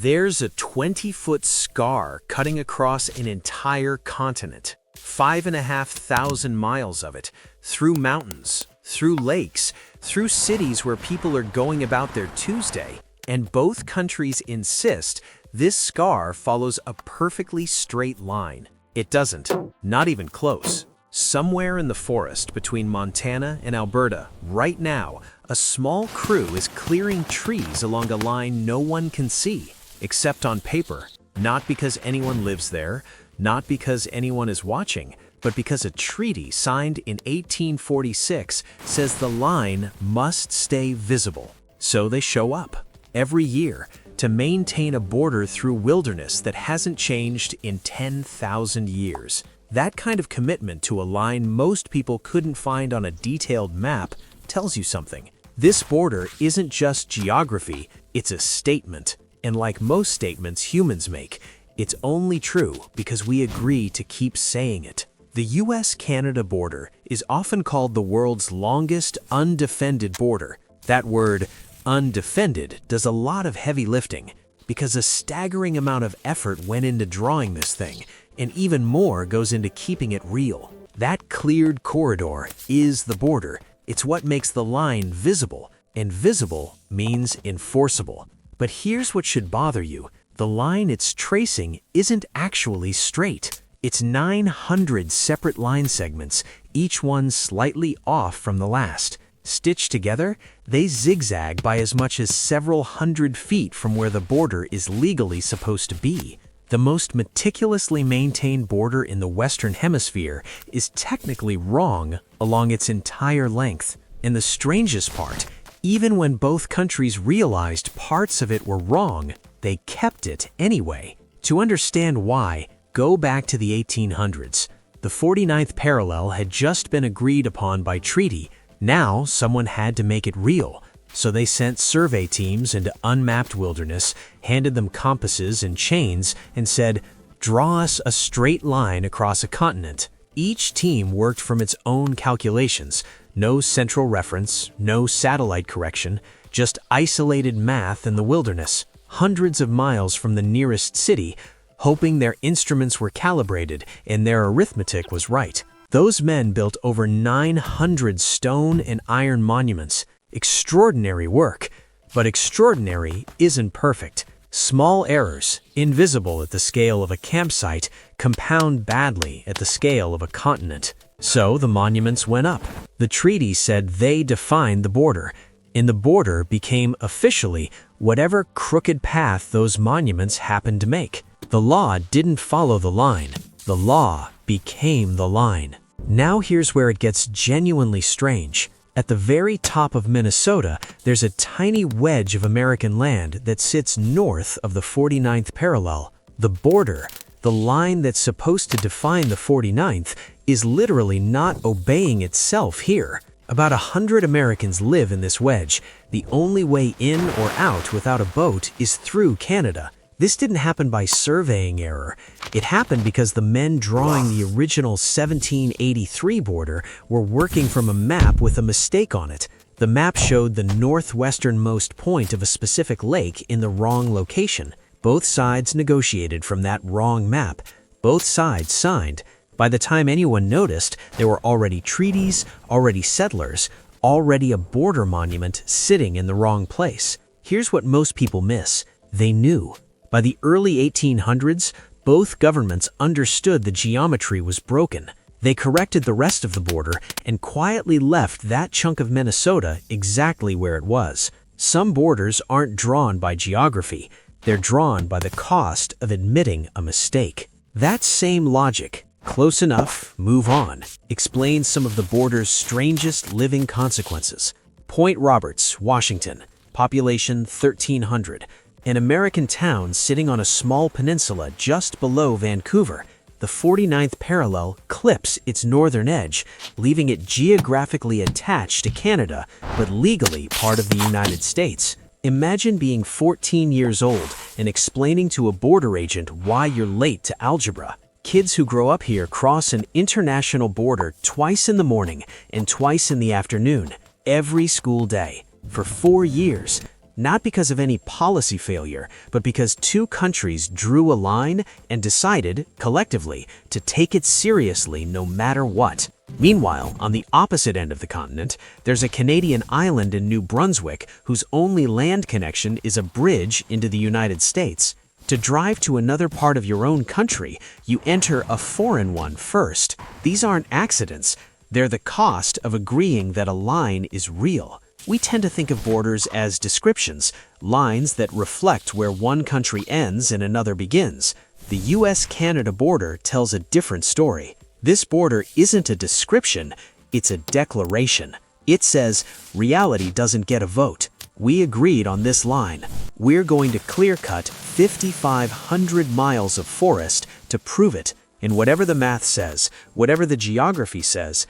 There's a 20-foot scar cutting across an entire continent, 5,500 miles of it, through mountains, through lakes, through cities where people are going about their Tuesday, and both countries insist this scar follows a perfectly straight line. It doesn't, not even close. Somewhere in the forest between Montana and Alberta, right now, a small crew is clearing trees along a line no one can see, except on paper. Not because anyone lives there, not because anyone is watching, but because a treaty signed in 1846 says the line must stay visible. So they show up, every year, to maintain a border through wilderness that hasn't changed in 10,000 years. That kind of commitment to a line most people couldn't find on a detailed map tells you something. This border isn't just geography, it's a statement. And like most statements humans make, it's only true because we agree to keep saying it. The US-Canada border is often called the world's longest undefended border. That word, undefended, does a lot of heavy lifting because a staggering amount of effort went into drawing this thing, and even more goes into keeping it real. That cleared corridor is the border. It's what makes the line visible, and visible means enforceable. But here's what should bother you. The line it's tracing isn't actually straight. It's 900 separate line segments, each one slightly off from the last. Stitched together, they zigzag by as much as several hundred feet from where the border is legally supposed to be. The most meticulously maintained border in the Western Hemisphere is technically wrong along its entire length. And the strangest part, even when both countries realized parts of it were wrong, they kept it anyway. To understand why, go back to the 1800s. The 49th parallel had just been agreed upon by treaty. Now, someone had to make it real. So they sent survey teams into unmapped wilderness, handed them compasses and chains, and said, "Draw us a straight line across a continent." Each team worked from its own calculations. No central reference, no satellite correction, just isolated math in the wilderness, hundreds of miles from the nearest city, hoping their instruments were calibrated and their arithmetic was right. Those men built over 900 stone and iron monuments. Extraordinary work, but extraordinary isn't perfect. Small errors, invisible at the scale of a campsite, compound badly at the scale of a continent. So the monuments went up. The treaty said they defined the border, and the border became officially whatever crooked path those monuments happened to make. The law didn't follow the line. The law became the line. Now here's where it gets genuinely strange. At the very top of Minnesota, there's a tiny wedge of American land that sits north of the 49th parallel. The border, the line that's supposed to define the 49th, is literally not obeying itself here. About 100 Americans live in this wedge. The only way in or out without a boat is through Canada. This didn't happen by surveying error. It happened because the men drawing the original 1783 border were working from a map with a mistake on it. The map showed the northwesternmost point of a specific lake in the wrong location. Both sides negotiated from that wrong map. Both sides signed. By the time anyone noticed, there were already treaties, already settlers, already a border monument sitting in the wrong place. Here's what most people miss. They knew. By the early 1800s, both governments understood the geometry was broken. They corrected the rest of the border and quietly left that chunk of Minnesota exactly where it was. Some borders aren't drawn by geography. They're drawn by the cost of admitting a mistake. That same logic, close enough, move on, explains some of the border's strangest living consequences. Point Roberts, Washington, population 1,300. An American town sitting on a small peninsula just below Vancouver. The 49th parallel clips its northern edge, leaving it geographically attached to Canada, but legally part of the United States. Imagine being 14 years old and explaining to a border agent why you're late to algebra. Kids who grow up here cross an international border twice in the morning and twice in the afternoon, every school day. For 4 years, Not because of any policy failure, but because two countries drew a line and decided, collectively, to take it seriously no matter what. Meanwhile, on the opposite end of the continent, there's a Canadian island in New Brunswick whose only land connection is a bridge into the United States. To drive to another part of your own country, you enter a foreign one first. These aren't accidents. They're the cost of agreeing that a line is real. We tend to think of borders as descriptions, lines that reflect where one country ends and another begins. The US-Canada border tells a different story. This border isn't a description, it's a declaration. It says, reality doesn't get a vote. We agreed on this line. We're going to clear-cut 5,500 miles of forest to prove it. And whatever the math says, whatever the geography says,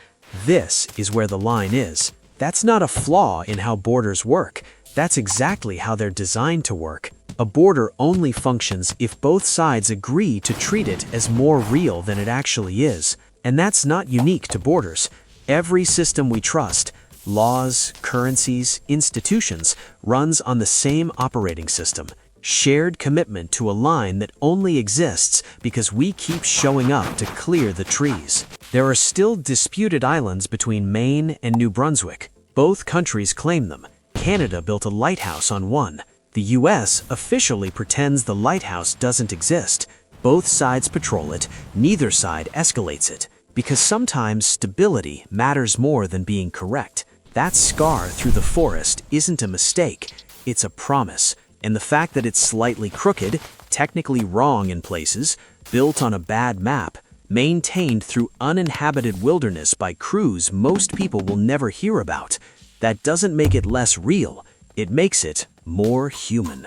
this is where the line is. That's not a flaw in how borders work. That's exactly how they're designed to work. A border only functions if both sides agree to treat it as more real than it actually is. And that's not unique to borders. Every system we trust, laws, currencies, institutions, runs on the same operating system. Shared commitment to a line that only exists because we keep showing up to clear the trees. There are still disputed islands between Maine and New Brunswick. Both countries claim them. Canada built a lighthouse on one. The US officially pretends the lighthouse doesn't exist. Both sides patrol it, neither side escalates it. Because sometimes stability matters more than being correct. That scar through the forest isn't a mistake, it's a promise. And the fact that it's slightly crooked, technically wrong in places, built on a bad map, maintained through uninhabited wilderness by crews most people will never hear about, that doesn't make it less real, it makes it more human.